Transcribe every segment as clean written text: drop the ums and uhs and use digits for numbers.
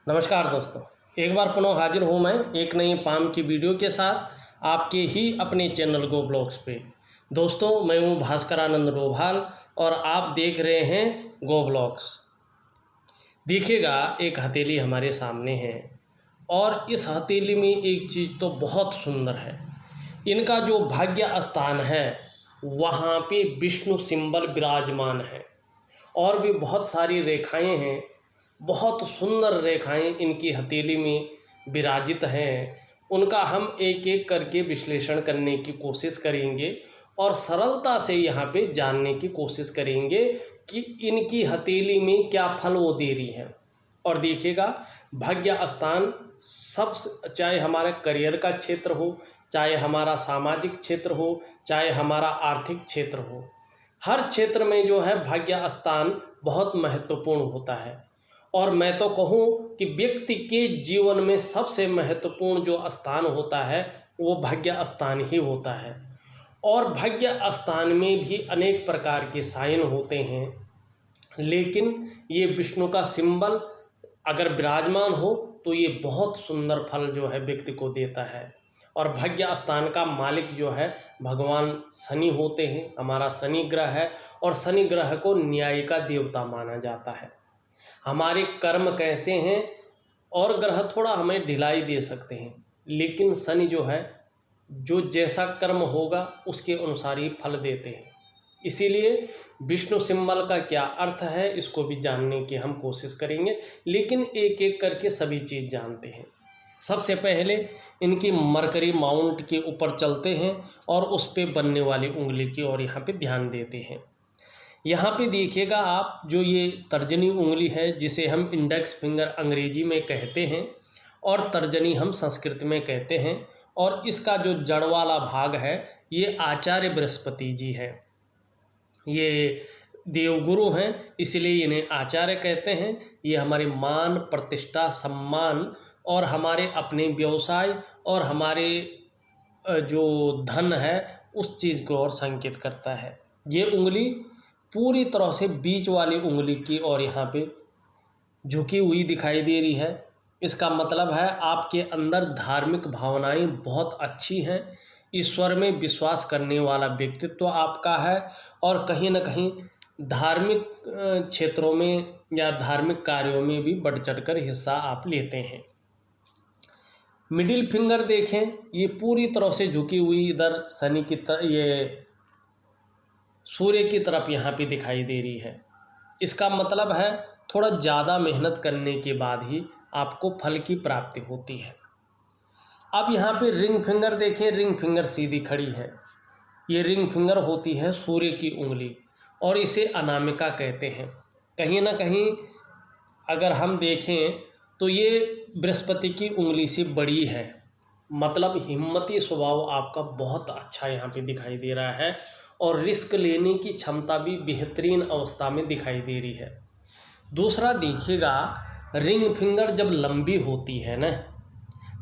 नमस्कार दोस्तों, एक बार पुनः हाजिर हूँ मैं एक नई पाम की वीडियो के साथ आपके ही अपने चैनल गो ब्लॉग्स पे। दोस्तों, मैं हूँ भास्करानंद डोभाल और आप देख रहे हैं गो ब्लॉग्स। देखिएगा, एक हथेली हमारे सामने है और इस हथेली में एक चीज़ तो बहुत सुंदर है। इनका जो भाग्य स्थान है वहाँ पे विष्णु सिंबल विराजमान है और भी बहुत सारी रेखाएं हैं। बहुत सुंदर रेखाएं इनकी हथेली में विराजित हैं। उनका हम एक एक करके विश्लेषण करने की कोशिश करेंगे और सरलता से यहाँ पे जानने की कोशिश करेंगे कि इनकी हथेली में क्या फल वो दे रही है। और देखिएगा, भाग्य स्थान सब, चाहे हमारा करियर का क्षेत्र हो, चाहे हमारा सामाजिक क्षेत्र हो, चाहे हमारा आर्थिक क्षेत्र हो, हर क्षेत्र में जो है भाग्य स्थान बहुत महत्वपूर्ण होता है। और मैं तो कहूँ कि व्यक्ति के जीवन में सबसे महत्वपूर्ण जो स्थान होता है वो भाग्य स्थान ही होता है। और भाग्य स्थान में भी अनेक प्रकार के साइन होते हैं, लेकिन ये विष्णु का सिंबल अगर विराजमान हो तो ये बहुत सुंदर फल जो है व्यक्ति को देता है। और भाग्य स्थान का मालिक जो है भगवान शनि होते हैं, हमारा शनि ग्रह है। और शनि ग्रह को न्याय का देवता माना जाता है। हमारे कर्म कैसे हैं और ग्रह थोड़ा हमें ढिलाई दे सकते हैं, लेकिन शनि जो है जो जैसा कर्म होगा उसके अनुसार ही फल देते हैं। इसीलिए विष्णु सिंबल का क्या अर्थ है इसको भी जानने की हम कोशिश करेंगे, लेकिन एक एक करके सभी चीज़ जानते हैं। सबसे पहले इनकी मरकरी माउंट के ऊपर चलते हैं और उस पर बनने वाली उंगली की ओर यहाँ पे ध्यान देते हैं। यहाँ पे देखिएगा आप, जो ये तर्जनी उंगली है जिसे हम इंडेक्स फिंगर अंग्रेजी में कहते हैं और तर्जनी हम संस्कृत में कहते हैं, और इसका जो जड़ वाला भाग है ये आचार्य बृहस्पति जी है। ये देवगुरु हैं, इसलिए इन्हें आचार्य कहते हैं। ये हमारे मान, प्रतिष्ठा, सम्मान और हमारे अपने व्यवसाय और हमारे जो धन है उस चीज़ को और संकेत करता है। ये उंगली पूरी तरह से बीच वाली उंगली की और यहाँ पे झुकी हुई दिखाई दे रही है। इसका मतलब है आपके अंदर धार्मिक भावनाएं बहुत अच्छी हैं, ईश्वर में विश्वास करने वाला व्यक्तित्व आपका है और कहीं ना कहीं धार्मिक क्षेत्रों में या धार्मिक कार्यों में भी बढ़ चढ़कर हिस्सा आप लेते हैं। मिडिल फिंगर देखें, ये पूरी तरह से झुकी हुई इधर शनि की तरफ, ये सूर्य की तरफ यहाँ पे दिखाई दे रही है। इसका मतलब है थोड़ा ज़्यादा मेहनत करने के बाद ही आपको फल की प्राप्ति होती है। अब यहाँ पे रिंग फिंगर देखें, रिंग फिंगर सीधी खड़ी है। ये रिंग फिंगर होती है सूर्य की उंगली और इसे अनामिका कहते हैं। कहीं ना कहीं अगर हम देखें तो ये बृहस्पति की उंगली से बड़ी है। मतलब हिम्मती स्वभाव आपका बहुत अच्छा यहाँ पे दिखाई दे रहा है और रिस्क लेने की क्षमता भी बेहतरीन अवस्था में दिखाई दे रही है। दूसरा देखिएगा, रिंग फिंगर जब लंबी होती है ना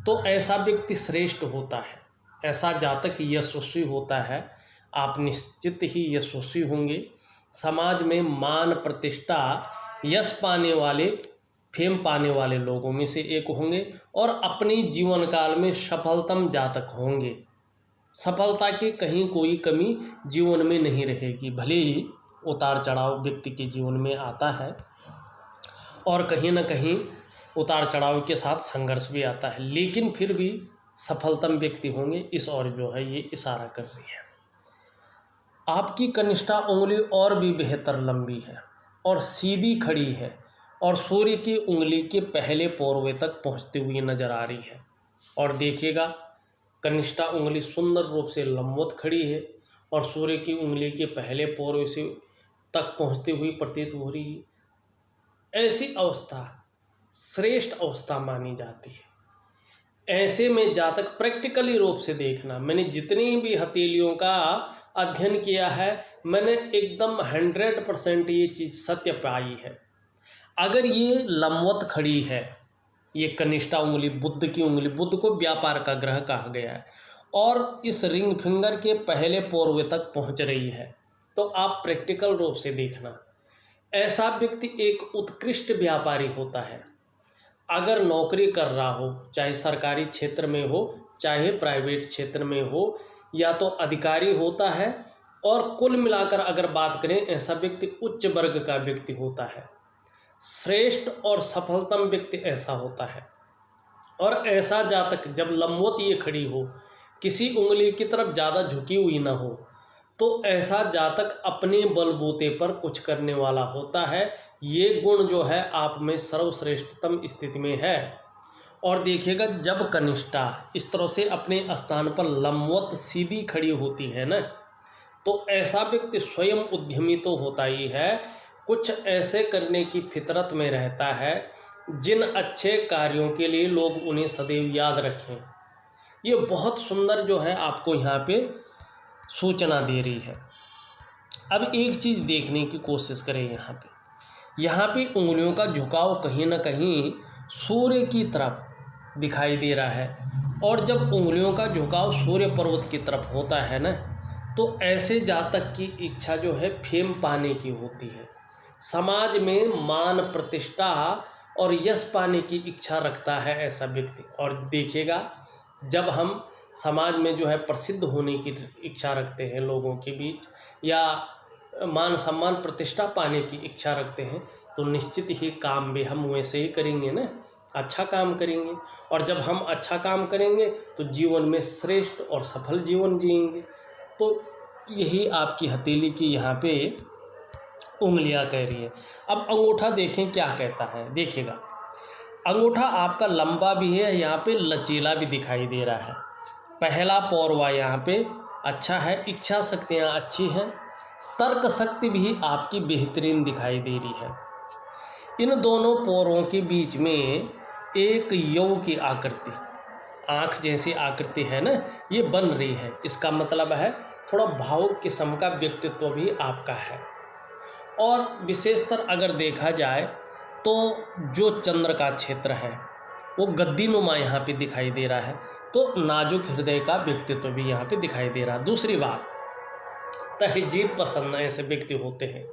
तो ऐसा व्यक्ति श्रेष्ठ होता है, ऐसा जातक यशस्वी होता है। आप निश्चित ही यशस्वी होंगे, समाज में मान, प्रतिष्ठा, यश पाने वाले, फेम पाने वाले लोगों में से एक होंगे और अपने जीवन काल में सफलतम जातक होंगे। सफलता की कहीं कोई कमी जीवन में नहीं रहेगी। भले ही उतार चढ़ाव व्यक्ति के जीवन में आता है और कहीं ना कहीं उतार चढ़ाव के साथ संघर्ष भी आता है, लेकिन फिर भी सफलतम व्यक्ति होंगे, इस ओर जो है ये इशारा कर रही है। आपकी कनिष्ठा उंगली और भी बेहतर लंबी है और सीधी खड़ी है और सूर्य की उंगली के पहले पोरवे तक पहुंचती हुई नजर आ रही है। और देखिएगा, कनिष्ठा उंगली सुंदर रूप से लंबवत खड़ी है और सूर्य की उंगली के पहले पोरवे से तक पहुंचती हुई प्रतीत हो रही है। ऐसी अवस्था श्रेष्ठ अवस्था मानी जाती है। ऐसे में जातक प्रैक्टिकली रूप से देखना, मैंने जितनी भी हथेलियों का अध्ययन किया है मैंने एकदम 100% ये चीज़ सत्य पाई है। अगर ये लंबवत खड़ी है, ये कनिष्ठा उंगली बुध की उंगली, बुध को व्यापार का ग्रह कहा गया है, और इस रिंग फिंगर के पहले पोरवे तक पहुंच रही है, तो आप प्रैक्टिकल रूप से देखना, ऐसा व्यक्ति एक उत्कृष्ट व्यापारी होता है। अगर नौकरी कर रहा हो, चाहे सरकारी क्षेत्र में हो चाहे प्राइवेट क्षेत्र में हो, या तो अधिकारी होता है, और कुल मिलाकर अगर बात करें ऐसा व्यक्ति उच्च वर्ग का व्यक्ति होता है। श्रेष्ठ और सफलतम व्यक्ति ऐसा होता है। और ऐसा जातक जब लंबवत ये खड़ी हो, किसी उंगली की तरफ ज़्यादा झुकी हुई ना हो, तो ऐसा जातक अपने बलबूते पर कुछ करने वाला होता है। ये गुण जो है आप में सर्वश्रेष्ठतम स्थिति में है। और देखिएगा जब कनिष्ठा इस तरह से अपने स्थान पर लंबवत सीधी खड़ी होती है ना, तो ऐसा व्यक्ति स्वयं उद्यमी तो होता ही है, कुछ ऐसे करने की फितरत में रहता है जिन अच्छे कार्यों के लिए लोग उन्हें सदैव याद रखें। ये बहुत सुंदर जो है आपको यहाँ पे सूचना दे रही है। अब एक चीज़ देखने की कोशिश करें, यहाँ पे उंगलियों का झुकाव कहीं ना कहीं सूर्य की तरफ दिखाई दे रहा है। और जब उंगलियों का झुकाव सूर्य पर्वत की तरफ होता है ना, तो ऐसे जातक की इच्छा जो है फेम पाने की होती है, समाज में मान प्रतिष्ठा और यश पाने की इच्छा रखता है ऐसा व्यक्ति। और देखिएगा जब हम समाज में जो है प्रसिद्ध होने की इच्छा रखते हैं लोगों के बीच, या मान सम्मान प्रतिष्ठा पाने की इच्छा रखते हैं, तो निश्चित ही काम भी हम वैसे ही करेंगे ना, अच्छा काम करेंगे। और जब हम अच्छा काम करेंगे तो जीवन में श्रेष्ठ और सफल जीवन जिएंगे। तो यही आपकी हथेली की यहाँ पे उंगलियाँ कह रही है। अब अंगूठा देखें क्या कहता है। देखिएगा अंगूठा आपका लंबा भी है, यहाँ पे लचीला भी दिखाई दे रहा है। पहला पौरवा यहाँ पे अच्छा है, इच्छा शक्तियाँ अच्छी हैं, तर्क शक्ति भी आपकी बेहतरीन दिखाई दे रही है। इन दोनों पौरों के बीच में एक यौ की आकृति, आँख जैसी आकृति है ना, ये बन रही है। इसका मतलब है थोड़ा भावुक किस्म का व्यक्तित्व भी आपका है। और विशेषतर अगर देखा जाए तो जो चंद्र का क्षेत्र है वो गद्दीनुमा यहाँ पे दिखाई दे रहा है, तो नाजुक हृदय का व्यक्तित्व भी यहाँ पे दिखाई दे रहा है। दूसरी बात, तहजीब पसंद ऐसे व्यक्ति होते हैं,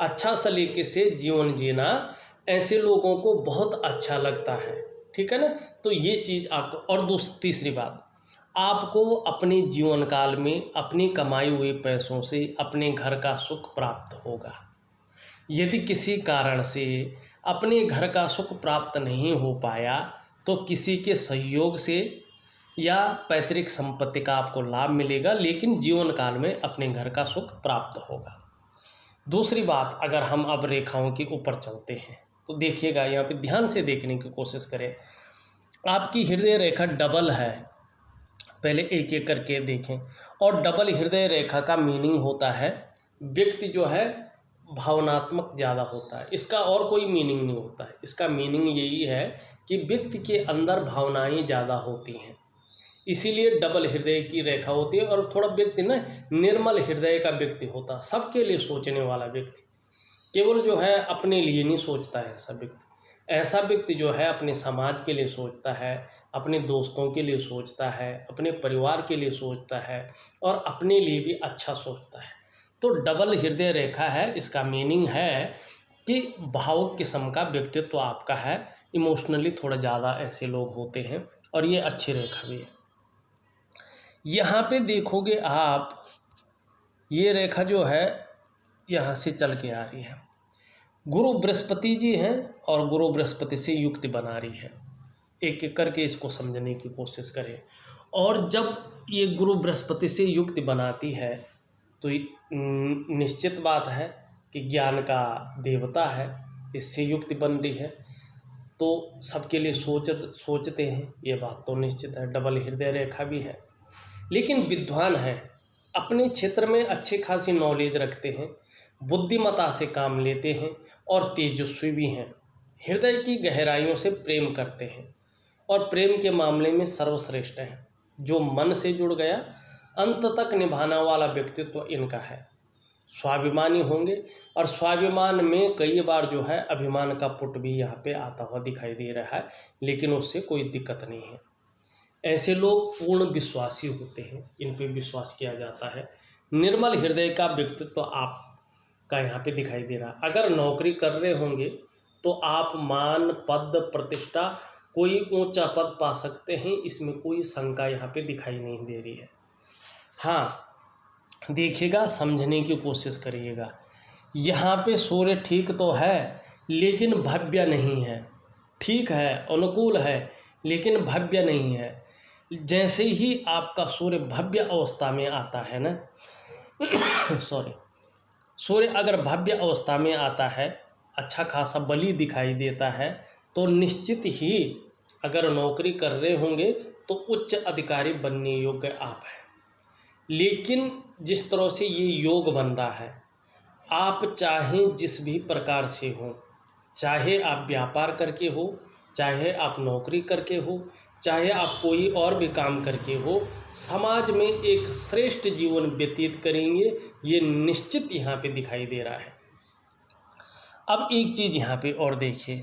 अच्छा सलीके से जीवन जीना ऐसे लोगों को बहुत अच्छा लगता है, ठीक है ना। तो ये चीज़ आपको, और तीसरी बात, आपको अपने जीवन काल में अपनी कमाई हुए पैसों से अपने घर का सुख प्राप्त होगा। यदि किसी कारण से अपने घर का सुख प्राप्त नहीं हो पाया तो किसी के सहयोग से या पैतृक संपत्ति का आपको लाभ मिलेगा, लेकिन जीवन काल में अपने घर का सुख प्राप्त होगा। दूसरी बात, अगर हम अब रेखाओं के ऊपर चलते हैं तो देखिएगा यहाँ पे ध्यान से देखने की कोशिश करें। आपकी हृदय रेखा डबल है, पहले एक एक करके देखें। और डबल हृदय रेखा का मीनिंग होता है व्यक्ति जो है भावनात्मक ज़्यादा होता है। इसका और कोई मीनिंग नहीं होता है। इसका मीनिंग यही है कि व्यक्ति के अंदर भावनाएं ज़्यादा होती हैं, इसीलिए डबल हृदय की रेखा होती है। और थोड़ा व्यक्ति ना निर्मल हृदय का व्यक्ति होता है, सबके लिए सोचने वाला व्यक्ति, केवल जो है अपने लिए नहीं सोचता है ऐसा व्यक्ति जो है अपने समाज के लिए सोचता है, अपने दोस्तों के लिए सोचता है, अपने परिवार के लिए सोचता है, और अपने लिए भी अच्छा सोचता है। तो डबल हृदय रेखा है, इसका मीनिंग है कि भावुक किस्म का व्यक्तित्व आपका है, इमोशनली थोड़ा ज़्यादा ऐसे लोग होते हैं, और ये अच्छी रेखा भी है। यहाँ पे देखोगे आप, ये रेखा जो है यहाँ से चल के आ रही है, गुरु बृहस्पति जी हैं और गुरु बृहस्पति से युक्ति बना रही है। एक एक करके इसको समझने की कोशिश करें। और जब ये गुरु बृहस्पति से युक्ति बनाती है तो निश्चित बात है कि ज्ञान का देवता है, इससे युक्ति बन रही है, तो सबके लिए सोचते हैं, ये बात तो निश्चित है। डबल हृदय रेखा भी है, लेकिन विद्वान है, अपने क्षेत्र में अच्छी खासी नॉलेज रखते हैं, बुद्धिमत्ता से काम लेते हैं और तेजस्वी भी हैं। हृदय की गहराइयों से प्रेम करते हैं और प्रेम के मामले में सर्वश्रेष्ठ हैं। जो मन से जुड़ गया अंत तक निभाना वाला व्यक्तित्व इनका है। स्वाभिमानी होंगे, और स्वाभिमान में कई बार जो है अभिमान का पुट भी यहाँ पे आता हुआ दिखाई दे रहा है, लेकिन उससे कोई दिक्कत नहीं है। ऐसे लोग पूर्ण विश्वासी होते हैं, इन पे विश्वास किया जाता है। निर्मल हृदय का व्यक्तित्व आपका यहाँ पे दिखाई दे रहा है। अगर नौकरी कर रहे होंगे तो आप मान पद प्रतिष्ठा कोई ऊंचा पद पा सकते हैं, इसमें कोई शंका यहाँ पे दिखाई नहीं दे रही है। हाँ, देखिएगा, समझने की कोशिश करिएगा। यहाँ पे सूर्य ठीक तो है लेकिन भव्य नहीं है। ठीक है, अनुकूल है लेकिन भव्य नहीं है। जैसे ही आपका सूर्य भव्य अवस्था में आता है ना सॉरी, सूर्य अगर भव्य अवस्था में आता है, अच्छा खासा बली दिखाई देता है, तो निश्चित ही अगर नौकरी कर रहे होंगे तो उच्च अधिकारी बनने योग्य आप हैं। लेकिन जिस तरह से ये योग बन रहा है, आप चाहें जिस भी प्रकार से हो, चाहे आप व्यापार करके हो, चाहे आप नौकरी करके हो, चाहे आप कोई और भी काम करके हो, समाज में एक श्रेष्ठ जीवन व्यतीत करेंगे, ये निश्चित यहाँ पे दिखाई दे रहा है। अब एक चीज़ यहाँ पे और देखिए,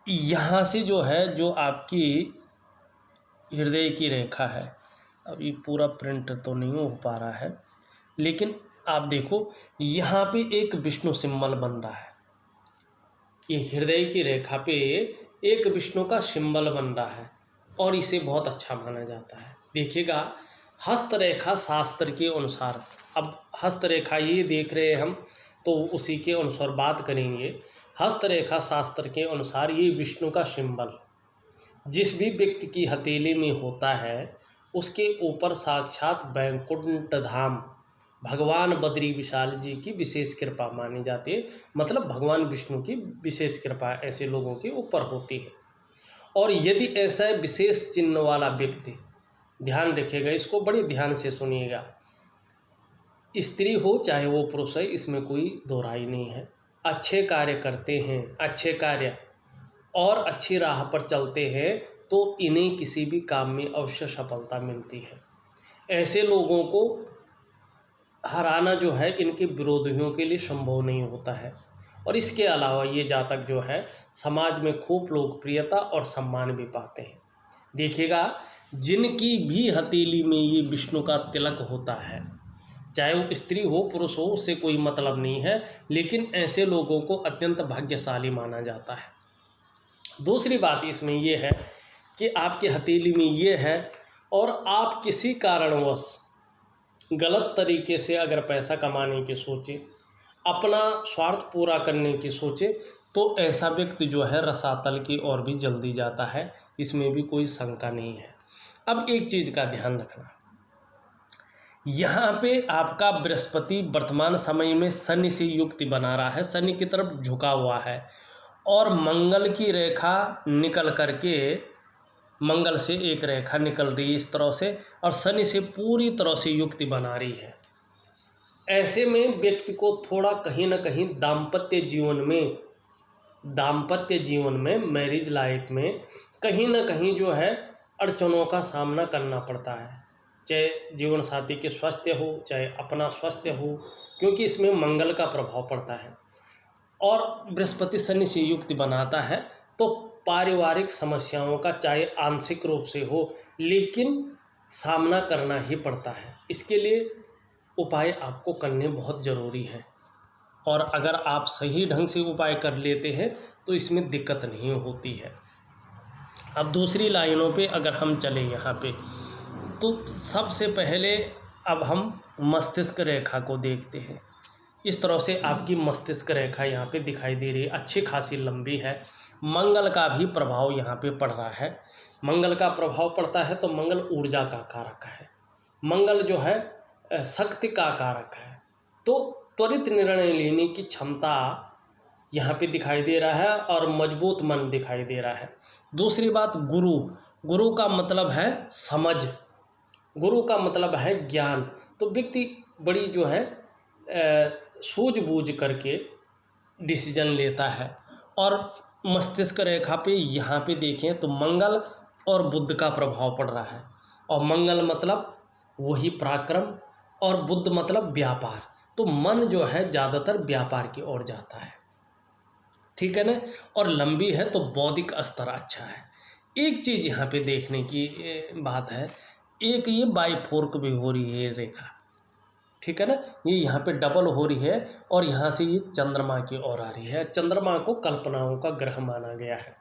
यहाँ से जो है, जो आपकी हृदय की रेखा है, अब ये पूरा प्रिंट तो नहीं हो पा रहा है, लेकिन आप देखो यहाँ पे एक विष्णु सिंबल बन रहा है। ये हृदय की रेखा पे एक विष्णु का सिंबल बन रहा है और इसे बहुत अच्छा माना जाता है। देखिएगा, हस्तरेखा शास्त्र के अनुसार, अब हस्तरेखा ही देख रहे हैं हम, तो उसी के अनुसार बात करेंगे। हस्तरेखा शास्त्र के अनुसार ये विष्णु का सिंबल जिस भी व्यक्ति की हथेली में होता है, उसके ऊपर साक्षात वैकुंठ धाम भगवान बद्री विशाल जी की विशेष कृपा मानी जाती है। मतलब भगवान विष्णु की विशेष कृपा ऐसे लोगों के ऊपर होती है। और यदि ऐसा विशेष चिन्ह वाला व्यक्ति, ध्यान रखिएगा, इसको बड़े ध्यान से सुनिएगा, स्त्री हो चाहे वो पुरुष है, इसमें कोई दो राय नहीं है, अच्छे कार्य करते हैं, अच्छे कार्य और अच्छी राह पर चलते हैं, तो इन्हें किसी भी काम में अवश्य सफलता मिलती है। ऐसे लोगों को हराना जो है इनके विरोधियों के लिए संभव नहीं होता है। और इसके अलावा ये जातक जो है समाज में खूब लोकप्रियता और सम्मान भी पाते हैं। देखिएगा, जिनकी भी हथेली में ये विष्णु का तिलक होता है, चाहे वो स्त्री हो पुरुष हो, उससे कोई मतलब नहीं है, लेकिन ऐसे लोगों को अत्यंत भाग्यशाली माना जाता है। दूसरी बात इसमें ये है कि आपकी हथेली में ये है और आप किसी कारणवश गलत तरीके से अगर पैसा कमाने की सोचे, अपना स्वार्थ पूरा करने की सोचे, तो ऐसा व्यक्ति जो है रसातल की ओर भी जल्दी जाता है, इसमें भी कोई शंका नहीं है। अब एक चीज़ का ध्यान रखना, यहाँ पे आपका बृहस्पति वर्तमान समय में शनि से युक्ति बना रहा है, शनि की तरफ झुका हुआ है और मंगल की रेखा निकल करके, मंगल से एक रेखा निकल रही है इस तरह से और शनि से पूरी तरह से युक्ति बना रही है। ऐसे में व्यक्ति को थोड़ा कहीं ना कहीं दाम्पत्य जीवन में मैरिज लाइफ में कहीं ना कहीं जो है अड़चनों का सामना करना पड़ता है, चाहे जीवन साथी के स्वास्थ्य हो, चाहे अपना स्वास्थ्य हो, क्योंकि इसमें मंगल का प्रभाव पड़ता है और बृहस्पति शनि से युक्ति बनाता है, तो पारिवारिक समस्याओं का चाहे आंशिक रूप से हो, लेकिन सामना करना ही पड़ता है। इसके लिए उपाय आपको करने बहुत ज़रूरी है और अगर आप सही ढंग से उपाय कर लेते हैं तो इसमें दिक्कत नहीं होती है। अब दूसरी लाइनों पे अगर हम चलें यहाँ पे, तो सबसे पहले अब हम मस्तिष्क रेखा को देखते हैं। इस तरह से आपकी मस्तिष्क रेखा यहाँ पे दिखाई दे रही है, अच्छी खासी लंबी है। मंगल का भी प्रभाव यहाँ पे पड़ रहा है। मंगल का प्रभाव पड़ता है तो मंगल ऊर्जा का कारक है, मंगल जो है शक्ति का कारक है, तो त्वरित निर्णय लेने की क्षमता यहाँ पे दिखाई दे रहा है और मजबूत मन दिखाई दे रहा है। दूसरी बात, गुरु का मतलब है समझ, गुरु का मतलब है ज्ञान, तो व्यक्ति बड़ी जो है सूझबूझ करके डिसीजन लेता है। और मस्तिष्क रेखा पे यहाँ पे देखें तो मंगल और बुध का प्रभाव पड़ रहा है, और मंगल मतलब वही पराक्रम और बुध मतलब व्यापार, तो मन जो है ज़्यादातर व्यापार की ओर जाता है, ठीक है ना। और लंबी है तो बौद्धिक स्तर अच्छा है। एक चीज़ यहाँ पे देखने की बात है, एक ये बाईफोर्क भी हो रही है रेखा, ठीक है ना। ये यहाँ पे डबल हो रही है और यहाँ से ये चंद्रमा की ओर आ रही है। चंद्रमा को कल्पनाओं का ग्रह माना गया है,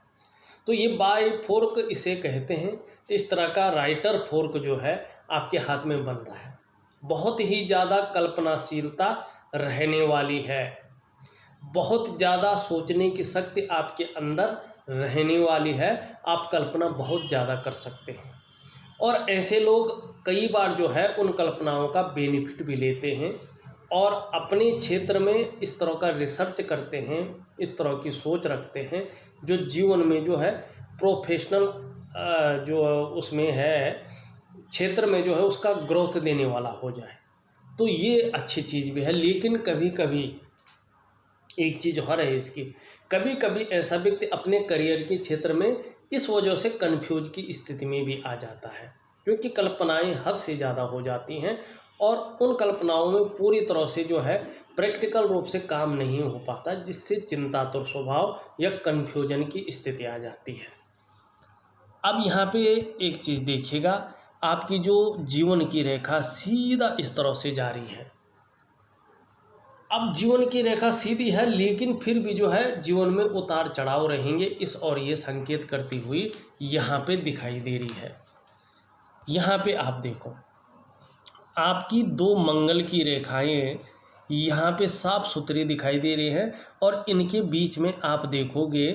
तो ये बाई फोर्क इसे कहते हैं। इस तरह का राइटर फोर्क जो है आपके हाथ में बन रहा है, बहुत ही ज़्यादा कल्पनाशीलता रहने वाली है, बहुत ज़्यादा सोचने की शक्ति आपके अंदर रहने वाली है। आप कल्पना बहुत ज़्यादा कर सकते हैं और ऐसे लोग कई बार जो है उन कल्पनाओं का बेनिफिट भी लेते हैं और अपने क्षेत्र में इस तरह का रिसर्च करते हैं, इस तरह की सोच रखते हैं जो जीवन में जो है प्रोफेशनल जो उसमें है क्षेत्र में जो है उसका ग्रोथ देने वाला हो जाए, तो ये अच्छी चीज़ भी है। लेकिन कभी कभी एक चीज़ और है इसकी, कभी कभी ऐसा व्यक्ति अपने करियर के क्षेत्र में इस वजह से कन्फ्यूज की स्थिति में भी आ जाता है, क्योंकि कल्पनाएं हद से ज़्यादा हो जाती हैं और उन कल्पनाओं में पूरी तरह से जो है प्रैक्टिकल रूप से काम नहीं हो पाता, जिससे चिंतातुर स्वभाव या कन्फ्यूजन की स्थिति आ जाती है। अब यहाँ पे एक चीज़ देखिएगा, आपकी जो जीवन की रेखा सीधा इस तरह से जा रही है। अब जीवन की रेखा सीधी है, लेकिन फिर भी जो है जीवन में उतार चढ़ाव रहेंगे, इस और ये संकेत करती हुई यहाँ पे दिखाई दे रही है। यहाँ पे आप देखो, आपकी दो मंगल की रेखाएं यहाँ पे साफ सुथरी दिखाई दे रही है और इनके बीच में आप देखोगे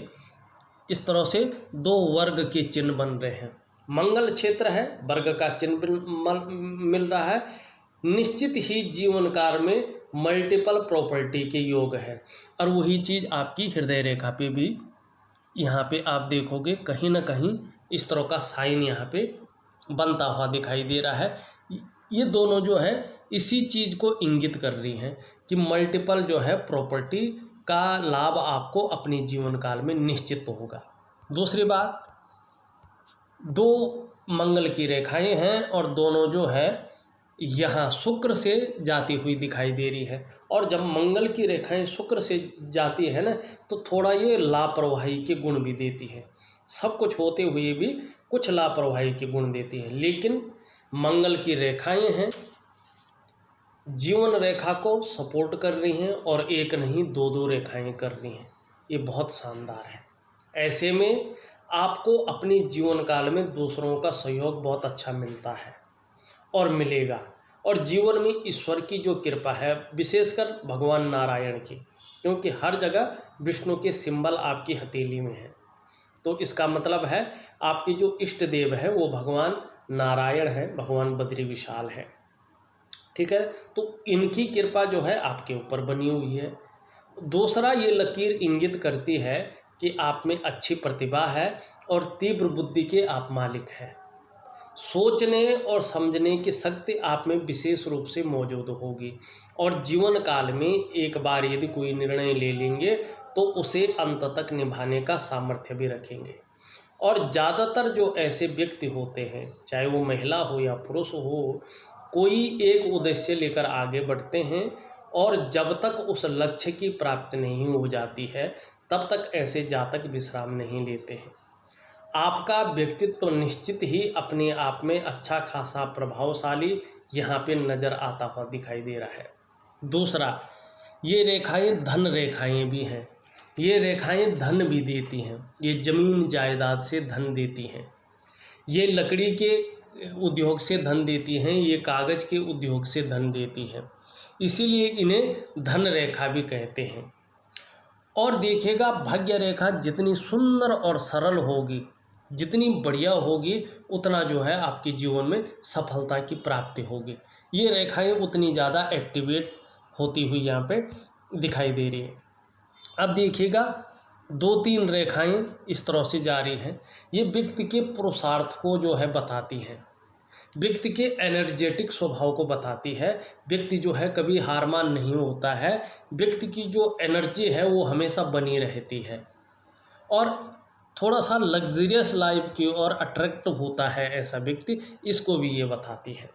इस तरह से दो वर्ग के चिन्ह बन रहे हैं। मंगल क्षेत्र है, वर्ग का चिन्ह मिल रहा है। निश्चित ही जीवन काल में मल्टीपल प्रॉपर्टी के योग है और वही चीज़ आपकी हृदय रेखा पे भी यहाँ पे आप देखोगे कहीं ना कहीं इस तरह का साइन यहाँ पे बनता हुआ दिखाई दे रहा है। ये दोनों जो है इसी चीज़ को इंगित कर रही हैं कि मल्टीपल जो है प्रॉपर्टी का लाभ आपको अपने जीवन काल में निश्चित होगा। दूसरी बात, दो मंगल की रेखाएं हैं और दोनों जो है यहाँ शुक्र से जाती हुई दिखाई दे रही है, और जब मंगल की रेखाएं शुक्र से जाती है ना तो थोड़ा ये लापरवाही के गुण भी देती है। सब कुछ होते हुए भी कुछ लापरवाही के गुण देती है, लेकिन मंगल की रेखाएं हैं, जीवन रेखा को सपोर्ट कर रही हैं और एक नहीं दो दो रेखाएं कर रही हैं। ये बहुत शानदार है। ऐसे में आपको अपने जीवन काल में दूसरों का सहयोग बहुत अच्छा मिलता है और मिलेगा, और जीवन में ईश्वर की जो कृपा है, विशेषकर भगवान नारायण की, क्योंकि हर जगह विष्णु के सिंबल आपकी हथेली में है, तो इसका मतलब है आपकी जो इष्ट देव है वो भगवान नारायण है, भगवान बद्री विशाल है। ठीक है, तो इनकी कृपा जो है आपके ऊपर बनी हुई है। दूसरा, ये लकीर इंगित करती है कि आप में अच्छी प्रतिभा है और तीव्र बुद्धि के आप मालिक हैं। सोचने और समझने की शक्ति आप में विशेष रूप से मौजूद होगी और जीवन काल में एक बार यदि कोई निर्णय ले लेंगे तो उसे अंत तक निभाने का सामर्थ्य भी रखेंगे। और ज़्यादातर जो ऐसे व्यक्ति होते हैं, चाहे वो महिला हो या पुरुष हो, कोई एक उद्देश्य लेकर आगे बढ़ते हैं और जब तक उस लक्ष्य की प्राप्ति नहीं हो जाती है तब तक ऐसे जातक विश्राम नहीं लेते हैं। आपका व्यक्तित्व निश्चित ही अपने आप में अच्छा खासा प्रभावशाली यहाँ पे नज़र आता हुआ दिखाई दे रहा है। दूसरा, ये रेखाएं धन रेखाएं भी हैं। ये रेखाएं धन भी देती हैं, ये ज़मीन जायदाद से धन देती हैं, ये लकड़ी के उद्योग से धन देती हैं, ये कागज़ के उद्योग से धन देती हैं, इसीलिए इन्हें धन रेखा भी कहते हैं। और देखिएगा, भाग्य रेखा जितनी सुंदर और सरल होगी, जितनी बढ़िया होगी, उतना जो है आपके जीवन में सफलता की प्राप्ति होगी। ये रेखाएं उतनी ज़्यादा एक्टिवेट होती हुई यहाँ पे दिखाई दे रही है। अब देखिएगा, दो तीन रेखाएं इस तरह से जा रही हैं, ये व्यक्ति के पुरुषार्थ को जो है बताती हैं, व्यक्ति के एनर्जेटिक स्वभाव को बताती है। व्यक्ति जो है कभी हार मान नहीं होता है, व्यक्ति की जो एनर्जी है वो हमेशा बनी रहती है और थोड़ा सा लग्जरियस लाइफ की ओर अट्रैक्ट होता है ऐसा व्यक्ति, इसको भी ये बताती है।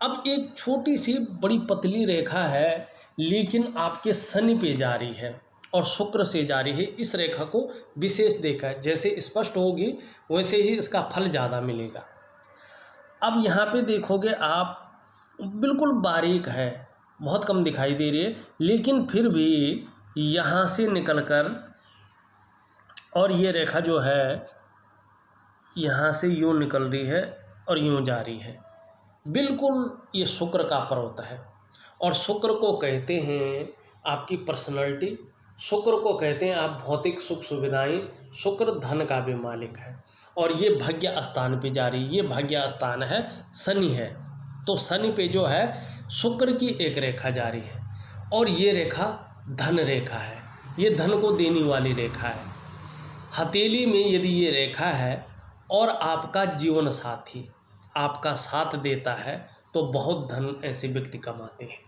अब एक छोटी सी बड़ी पतली रेखा है, लेकिन आपके शनि पे जा रही है और शुक्र से जा रही है। इस रेखा को विशेष देखा है, जैसे स्पष्ट होगी वैसे ही इसका फल ज़्यादा मिलेगा। अब यहाँ पे देखोगे आप, बिल्कुल बारीक है, बहुत कम दिखाई दे रही है, लेकिन फिर भी यहाँ से निकलकर और ये रेखा जो है यहाँ से यूँ निकल रही है और यूँ जा रही है। बिल्कुल ये शुक्र का पर्वत है और शुक्र को कहते हैं आपकी पर्सनैलिटी, शुक्र को कहते हैं आप भौतिक सुख सुविधाएं, शुक्र धन का भी मालिक है और ये भाग्य स्थान पे जा रही, ये भाग्य स्थान है शनि है। तो शनि पे जो है शुक्र की एक रेखा जा रही है और ये रेखा धन रेखा है, ये धन को देने वाली रेखा है। हथेली में यदि ये रेखा है और आपका जीवन साथी आपका साथ देता है तो बहुत धन ऐसे व्यक्ति कमाते हैं।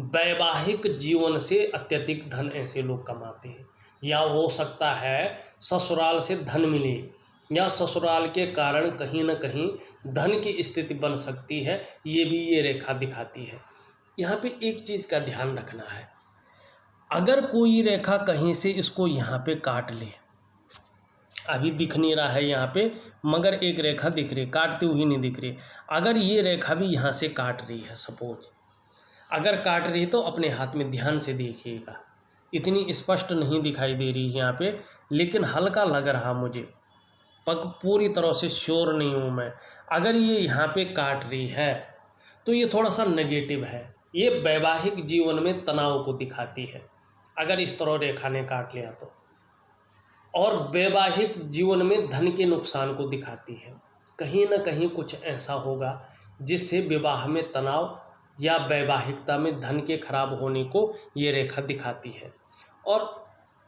वैवाहिक जीवन से अत्यधिक धन ऐसे लोग कमाते हैं, या हो सकता है ससुराल से धन मिले या ससुराल के कारण कहीं ना कहीं धन की स्थिति बन सकती है, ये भी ये रेखा दिखाती है। यहाँ पे एक चीज़ का ध्यान रखना है, अगर कोई रेखा कहीं से इसको यहाँ पे काट ले, अभी दिख नहीं रहा है यहाँ पे मगर एक रेखा दिख रही, काटती हुई नहीं दिख रही, अगर ये रेखा भी यहाँ से काट रही है, सपोज अगर काट रही है तो अपने हाथ में ध्यान से देखिएगा, इतनी स्पष्ट नहीं दिखाई दे रही है यहाँ पे, लेकिन हल्का लग रहा मुझे, पग पूरी तरह से श्योर नहीं हूँ मैं। अगर ये यहाँ पे काट रही है तो ये थोड़ा सा नेगेटिव है, ये वैवाहिक जीवन में तनाव को दिखाती है अगर इस तरह रेखा ने काट लिया तो, और वैवाहिक जीवन में धन के नुकसान को दिखाती है। कहीं ना कहीं कुछ ऐसा होगा जिससे विवाह में तनाव या वैवाहिकता में धन के खराब होने को ये रेखा दिखाती है। और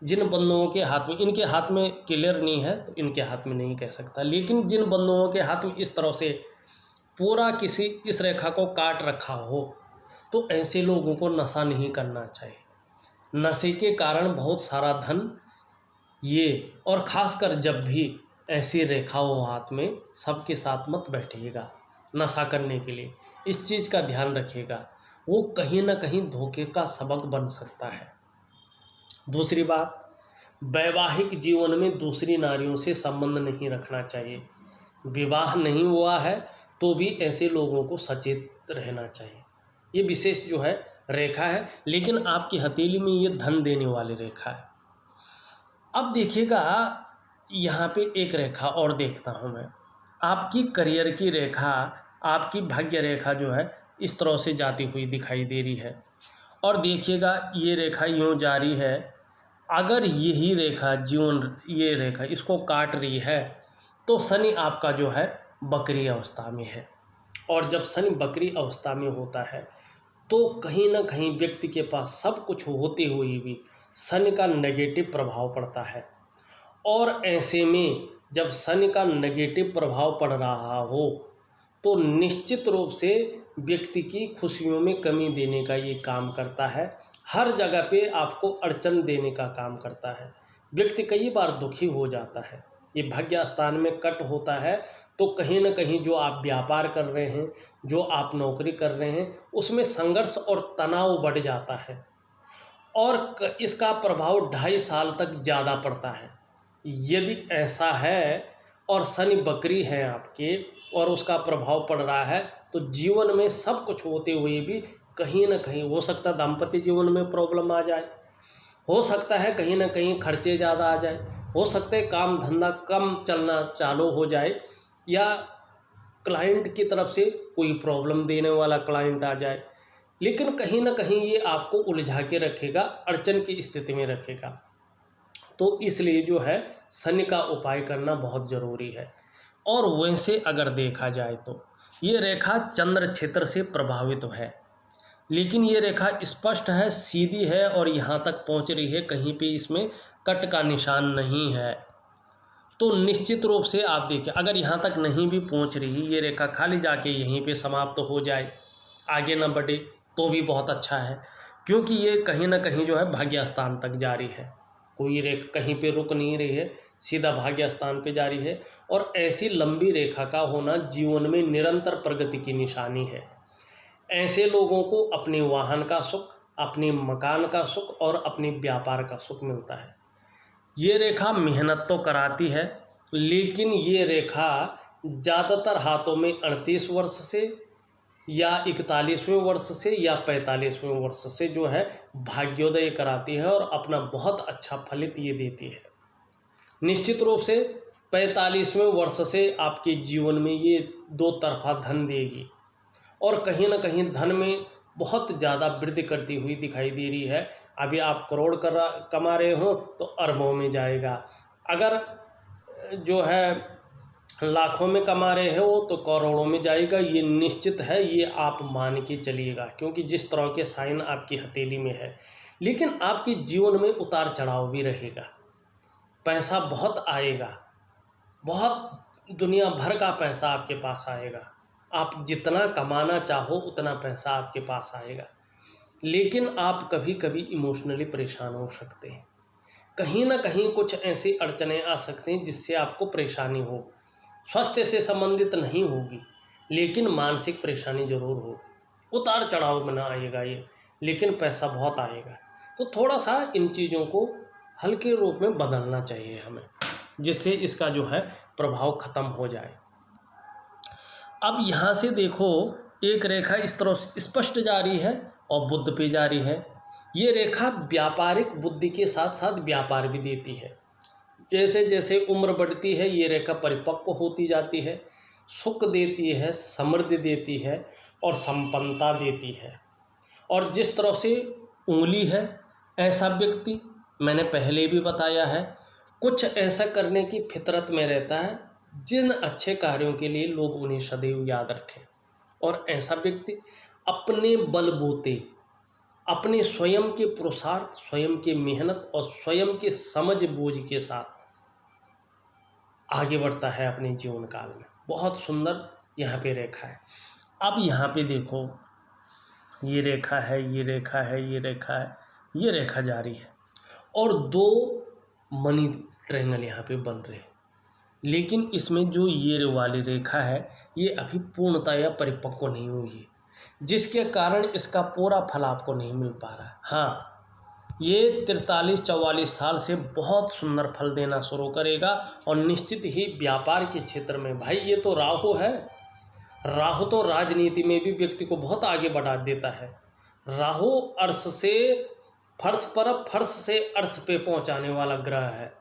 जिन बंधुओं के हाथ में, इनके हाथ में क्लियर नहीं है तो इनके हाथ में नहीं कह सकता, लेकिन जिन बंधुओं के हाथ में इस तरह से पूरा किसी इस रेखा को काट रखा हो तो ऐसे लोगों को नशा नहीं करना चाहिए। नशे के कारण बहुत सारा धन ये, और ख़ासकर जब भी ऐसी रेखा हो हाथ में, सबके साथ मत बैठिएगा नशा करने के लिए, इस चीज़ का ध्यान रखिएगा, वो कहीं ना कहीं धोखे का सबक बन सकता है। दूसरी बात, वैवाहिक जीवन में दूसरी नारियों से संबंध नहीं रखना चाहिए। विवाह नहीं हुआ है तो भी ऐसे लोगों को सचेत रहना चाहिए। ये विशेष जो है रेखा है, लेकिन आपकी हथेली में ये धन देने वाली रेखा है। अब देखिएगा यहाँ पे एक रेखा और देखता हूँ मैं, आपकी करियर की रेखा, आपकी भाग्य रेखा जो है इस तरह से जाती हुई दिखाई दे रही है और देखिएगा ये रेखा यूँ जा रही है। अगर यही रेखा जीवन, ये रेखा इसको काट रही है तो शनि आपका जो है बकरी अवस्था में है, और जब शनि बकरी अवस्था में होता है तो कहीं ना कहीं व्यक्ति के पास सब कुछ होते हुए भी शनि का नेगेटिव प्रभाव पड़ता है। और ऐसे में जब शनि का नेगेटिव प्रभाव पड़ रहा हो तो निश्चित रूप से व्यक्ति की खुशियों में कमी देने का ये काम करता है, हर जगह पे आपको अड़चन देने का काम करता है। व्यक्ति कई बार दुखी हो जाता है, ये भाग्य स्थान में कट होता है तो कहीं ना कहीं जो आप व्यापार कर रहे हैं, जो आप नौकरी कर रहे हैं, उसमें संघर्ष और तनाव बढ़ जाता है और इसका प्रभाव 2.5 साल तक ज़्यादा पड़ता है। यदि ऐसा है और शनि बकरी है आपके और उसका प्रभाव पड़ रहा है तो जीवन में सब कुछ होते हुए भी कहीं ना कहीं हो सकता है दाम्पत्य जीवन में प्रॉब्लम आ जाए, हो सकता है कहीं ना कहीं खर्चे ज़्यादा आ जाए, हो सकता है काम धंधा कम चलना चालू हो जाए, या क्लाइंट की तरफ से कोई प्रॉब्लम देने वाला क्लाइंट आ जाए। लेकिन कहीं ना कहीं ये आपको उलझा के रखेगा, अड़चन की स्थिति में रखेगा। तो इसलिए जो है शनि का उपाय करना बहुत ज़रूरी है। और वैसे अगर देखा जाए तो ये रेखा चंद्र क्षेत्र से प्रभावित है, लेकिन ये रेखा स्पष्ट है, सीधी है और यहाँ तक पहुँच रही है, कहीं पे इसमें कट का निशान नहीं है। तो निश्चित रूप से आप देखिए, अगर यहाँ तक नहीं भी पहुँच रही, ये रेखा खाली जाके यहीं पे समाप्त हो जाए, आगे ना बढ़े तो भी बहुत अच्छा है, क्योंकि ये कहीं ना कहीं जो है भाग्य स्थान तक जा रही है, कोई रेखा कहीं पे रुक नहीं रही है, सीधा भाग्य स्थान पे जा रही है। और ऐसी लंबी रेखा का होना जीवन में निरंतर प्रगति की निशानी है। ऐसे लोगों को अपने वाहन का सुख, अपने मकान का सुख और अपने व्यापार का सुख मिलता है। ये रेखा मेहनत तो कराती है, लेकिन ये रेखा ज़्यादातर हाथों में 38 वर्ष से या 41वें वर्ष से या 45वें वर्ष से जो है भाग्योदय कराती है और अपना बहुत अच्छा फलित ये देती है। निश्चित रूप से 45वें वर्ष से आपके जीवन में ये दो तरफा धन देगी और कहीं ना कहीं धन में बहुत ज़्यादा वृद्धि करती हुई दिखाई दे रही है। अभी आप करोड़ कमा रहे हो तो अरबों में जाएगा, अगर जो है लाखों में कमा रहे हो तो करोड़ों में जाएगा। ये निश्चित है, ये आप मान के चलिएगा, क्योंकि जिस तरह के साइन आपकी हथेली में है। लेकिन आपके जीवन में उतार चढ़ाव भी रहेगा, पैसा बहुत आएगा, बहुत दुनिया भर का पैसा आपके पास आएगा, आप जितना कमाना चाहो उतना पैसा आपके पास आएगा। लेकिन आप कभी कभी इमोशनली परेशान हो सकते हैं, कहीं ना कहीं कुछ ऐसी अड़चनें आ सकती हैं जिससे आपको परेशानी हो। स्वास्थ्य से संबंधित नहीं होगी लेकिन मानसिक परेशानी जरूर हो, उतार चढ़ाव में ना आएगा ये, लेकिन पैसा बहुत आएगा। तो थोड़ा सा इन चीज़ों को हल्के रूप में बदलना चाहिए हमें, जिससे इसका जो है प्रभाव ख़त्म हो जाए। अब यहाँ से देखो, एक रेखा इस तरह स्पष्ट जा रही है और बुध पे जा रही है। ये रेखा व्यापारिक बुद्धि के साथ साथ व्यापार भी देती है। जैसे जैसे उम्र बढ़ती है ये रेखा परिपक्व होती जाती है, सुख देती है, समृद्धि देती है और संपन्नता देती है। और जिस तरह से उंगली है, ऐसा व्यक्ति मैंने पहले भी बताया है, कुछ ऐसा करने की फितरत में रहता है जिन अच्छे कार्यों के लिए लोग उन्हें सदैव याद रखें। और ऐसा व्यक्ति अपने बलबूते, अपने स्वयं के पुरुषार्थ, स्वयं के मेहनत और स्वयं के समझ बूझ के साथ आगे बढ़ता है अपने जीवन काल में। बहुत सुंदर यहाँ पे रेखा है। अब यहाँ पे देखो, ये रेखा है, ये रेखा है, ये रेखा है, ये रेखा जारी है और दो मनी ट्रायंगल यहाँ पे बन रहे हैं। लेकिन इसमें जो ये वाली रेखा है ये अभी पूर्णतः या परिपक्व नहीं हुई है, जिसके कारण इसका पूरा फल आपको नहीं मिल पा रहा है। हाँ, ये 43-44 साल से बहुत सुंदर फल देना शुरू करेगा और निश्चित ही व्यापार के क्षेत्र में, भाई ये तो राहु है, राहु तो राजनीति में भी व्यक्ति को बहुत आगे बढ़ा देता है। राहु अर्श से फर्श पर, फर्श से अर्श पे पहुंचाने वाला ग्रह है।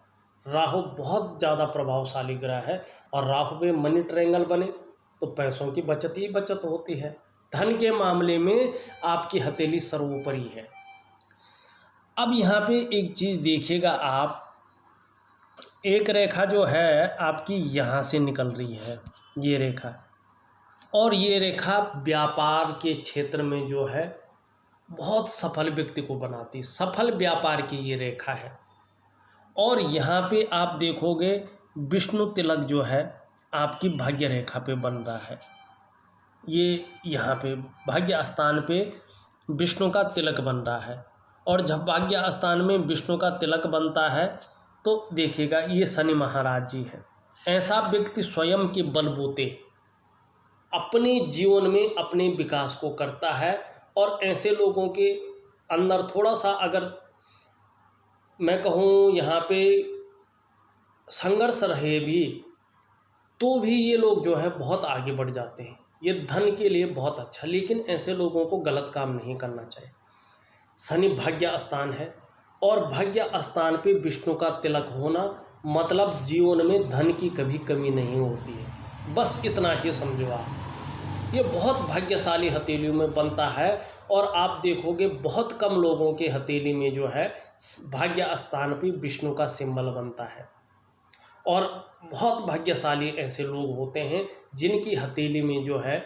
राहु बहुत ज़्यादा प्रभावशाली ग्रह है और राहु पे मनी ट्रायंगल बने तो पैसों की बचत ही बचत होती है। धन के मामले में आपकी हथेली सर्वोपरि है। अब यहाँ पे एक चीज़ देखिएगा आप, एक रेखा जो है आपकी यहाँ से निकल रही है, ये रेखा, और ये रेखा व्यापार के क्षेत्र में जो है बहुत सफल व्यक्ति को बनाती, सफल व्यापार की ये रेखा है। और यहाँ पे आप देखोगे विष्णु तिलक जो है आपकी भाग्य रेखा पे बन रहा है। ये यहाँ पे भाग्य स्थान पे विष्णु का तिलक बन रहा है और जब भाग्य स्थान में विष्णु का तिलक बनता है तो देखिएगा ये शनि महाराज जी हैं। ऐसा व्यक्ति स्वयं के बलबूते अपने जीवन में अपने विकास को करता है और ऐसे लोगों के अंदर थोड़ा सा, अगर मैं कहूँ यहाँ पे संघर्ष रहे भी तो भी ये लोग जो है बहुत आगे बढ़ जाते हैं। ये धन के लिए बहुत अच्छा, लेकिन ऐसे लोगों को गलत काम नहीं करना चाहिए। शनि भाग्य स्थान है और भाग्य स्थान पे विष्णु का तिलक होना मतलब जीवन में धन की कभी कमी नहीं होती है। बस इतना ही समझो आप, ये बहुत भाग्यशाली हथेलियों में बनता है और आप देखोगे बहुत कम लोगों के हथेली में जो है भाग्य स्थान पे विष्णु का सिंबल बनता है। और बहुत भाग्यशाली ऐसे लोग होते हैं जिनकी हथेली में जो है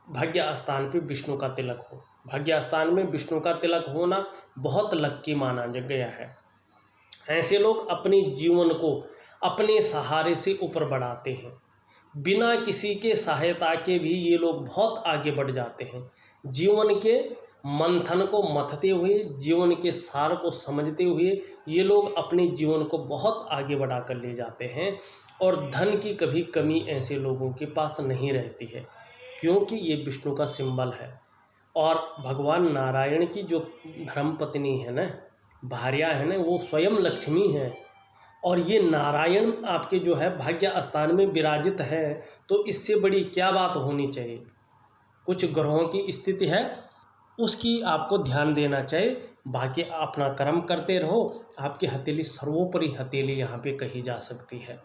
भाग्य स्थान पे विष्णु का तिलक हो। भाग्य स्थान में विष्णु का तिलक होना बहुत लक्की माना गया है। ऐसे लोग अपने जीवन को अपने सहारे से ऊपर बढ़ाते हैं, बिना किसी के सहायता के भी ये लोग बहुत आगे बढ़ जाते हैं। जीवन के मंथन को मथते हुए, जीवन के सार को समझते हुए ये लोग अपने जीवन को बहुत आगे बढ़ा कर ले जाते हैं और धन की कभी कमी ऐसे लोगों के पास नहीं रहती है, क्योंकि ये विष्णु का सिंबल है। और भगवान नारायण की जो धर्मपत्नी है ना, भार्या है ना, वो स्वयं लक्ष्मी है और ये नारायण आपके जो है भाग्य स्थान में विराजित है, तो इससे बड़ी क्या बात होनी चाहिए। कुछ ग्रहों की स्थिति है उसकी आपको ध्यान देना चाहिए। बाकी अपना कर्म करते रहो। आपकी हथेली सर्वोपरि हथेली यहाँ पे कही जा सकती है।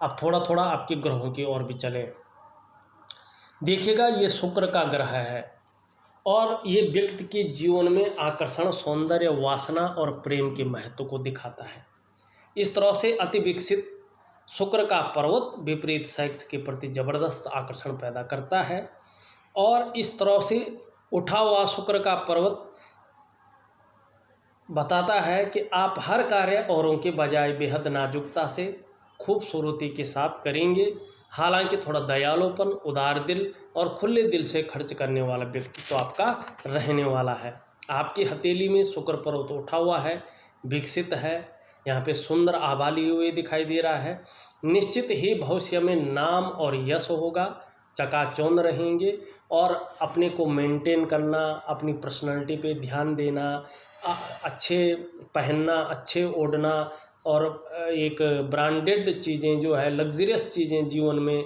अब थोड़ा थोड़ा आपके ग्रहों की ओर भी चले। देखिएगा ये शुक्र का ग्रह है और ये व्यक्ति के जीवन में आकर्षण, सौंदर्य, वासना और प्रेम के महत्व को दिखाता है। इस तरह से अति विकसित शुक्र का पर्वत विपरीत सेक्स के प्रति जबरदस्त आकर्षण पैदा करता है और इस तरह से उठा हुआ शुक्र का पर्वत बताता है कि आप हर कार्य औरों के बजाय बेहद नाजुकता से, खूबसूरती के साथ करेंगे। हालांकि थोड़ा दयालुपन, उदार दिल और खुले दिल से खर्च करने वाला व्यक्तित्व तो आपका रहने वाला है। आपकी हथेली में शुक्र पर्वत उठा हुआ है, विकसित है, यहाँ पे सुंदर आभा लिए हुए दिखाई दे रहा है। निश्चित ही भविष्य में नाम और यश होगा, चकाचौंध रहेंगे और अपने को मेंटेन करना, अपनी पर्सनालिटी पे ध्यान देना, अच्छे पहनना, अच्छे ओढ़ना और एक ब्रांडेड चीज़ें जो है, लग्जरियस चीज़ें जीवन में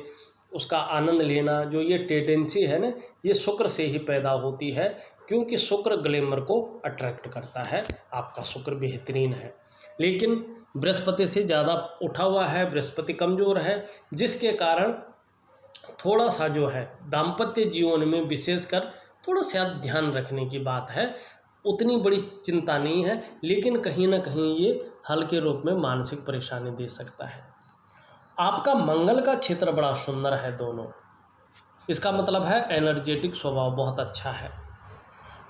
उसका आनंद लेना, जो ये टेंडेंसी है ना, ये शुक्र से ही पैदा होती है क्योंकि शुक्र ग्लैमर को अट्रैक्ट करता है। आपका शुक्र बेहतरीन है लेकिन बृहस्पति से ज़्यादा उठा हुआ है, बृहस्पति कमज़ोर है, जिसके कारण थोड़ा सा जो है दाम्पत्य जीवन में विशेषकर थोड़ा सा ध्यान रखने की बात है। उतनी बड़ी चिंता नहीं है लेकिन कहीं ना कहीं ये हल्के रूप में मानसिक परेशानी दे सकता है। आपका मंगल का क्षेत्र बड़ा सुंदर है दोनों, इसका मतलब है एनर्जेटिक स्वभाव बहुत अच्छा है।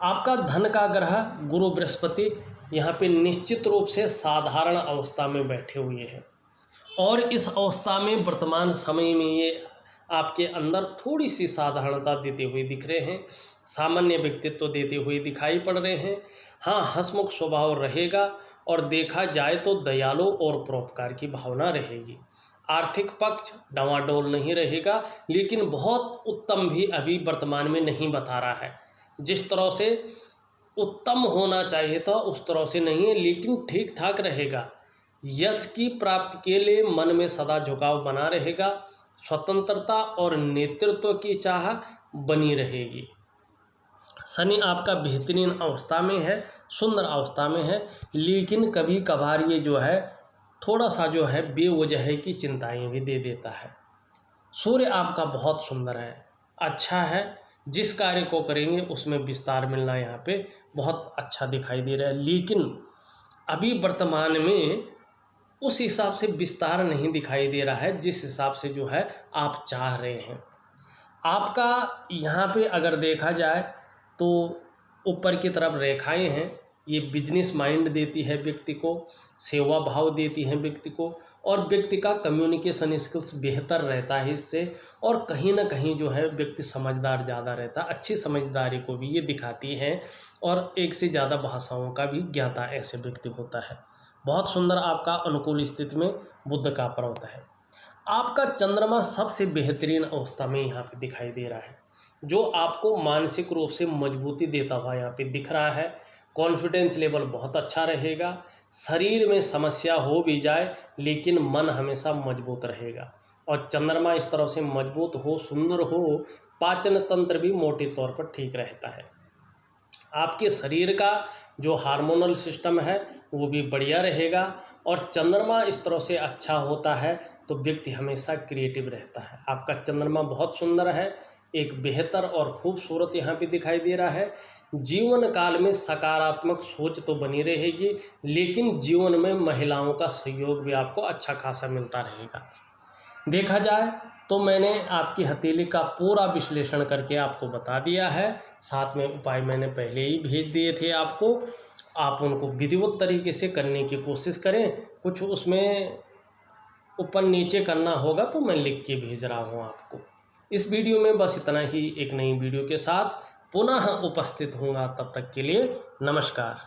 आपका धन का ग्रह गुरु बृहस्पति यहाँ पे निश्चित रूप से साधारण अवस्था में बैठे हुए हैं और इस अवस्था में वर्तमान समय में ये आपके अंदर थोड़ी सी साधारणता देते हुए दिख रहे हैं, सामान्य व्यक्तित्व देते हुए दिखाई पड़ रहे हैं। हाँ, हंसमुख स्वभाव रहेगा और देखा जाए तो दयालु और परोपकार की भावना रहेगी। आर्थिक पक्ष डावाडोल नहीं रहेगा लेकिन बहुत उत्तम भी अभी वर्तमान में नहीं बता रहा है। जिस तरह से उत्तम होना चाहिए था उस तरह से नहीं है लेकिन ठीक ठाक रहेगा। यश की प्राप्ति के लिए मन में सदा झुकाव बना रहेगा, स्वतंत्रता और नेतृत्व की चाह बनी रहेगी। शनि आपका बेहतरीन अवस्था में है, सुंदर अवस्था में है लेकिन कभी कभार ये जो है थोड़ा सा जो है बेवजह की चिंताएं भी दे देता है। सूर्य आपका बहुत सुंदर है, अच्छा है, जिस कार्य को करेंगे उसमें विस्तार मिलना यहाँ पे बहुत अच्छा दिखाई दे रहा है लेकिन अभी वर्तमान में उस हिसाब से विस्तार नहीं दिखाई दे रहा है जिस हिसाब से जो है आप चाह रहे हैं। आपका यहाँ पे अगर देखा जाए तो ऊपर की तरफ रेखाएं हैं, ये बिजनेस माइंड देती है व्यक्ति को, सेवा भाव देती है व्यक्ति को और व्यक्ति का कम्युनिकेशन स्किल्स बेहतर रहता है इससे और कहीं ना कहीं जो है व्यक्ति समझदार ज़्यादा रहता है। अच्छी समझदारी को भी ये दिखाती है और एक से ज़्यादा भाषाओं का भी ज्ञाता ऐसे व्यक्ति होता है। बहुत सुंदर आपका अनुकूल स्थिति में बुध का पर्वत है। आपका चंद्रमा सबसे बेहतरीन अवस्था में यहाँ पे दिखाई दे रहा है जो आपको मानसिक रूप से मजबूती देता हुआ यहाँ पे दिख रहा है। कॉन्फिडेंस लेवल बहुत अच्छा रहेगा, शरीर में समस्या हो भी जाए लेकिन मन हमेशा मजबूत रहेगा और चंद्रमा इस तरह से मजबूत हो, सुंदर हो, पाचन तंत्र भी मोटे तौर पर ठीक रहता है। आपके शरीर का जो हार्मोनल सिस्टम है वो भी बढ़िया रहेगा और चंद्रमा इस तरह से अच्छा होता है तो व्यक्ति हमेशा क्रिएटिव रहता है। आपका चंद्रमा बहुत सुंदर है, एक बेहतर और खूबसूरत यहाँ पे दिखाई दे रहा है। जीवन काल में सकारात्मक सोच तो बनी रहेगी लेकिन जीवन में महिलाओं का सहयोग भी आपको अच्छा खासा मिलता रहेगा। देखा जाए तो मैंने आपकी हथेली का पूरा विश्लेषण करके आपको बता दिया है, साथ में उपाय मैंने पहले ही भेज दिए थे आपको। आप उनको विधिवत तरीके से करने की कोशिश करें, कुछ उसमें ऊपर नीचे करना होगा तो मैं लिख के भेज रहा हूँ आपको। इस वीडियो में बस इतना ही। एक नई वीडियो के साथ पुनः उपस्थित होऊंगा, तब तक के लिए नमस्कार।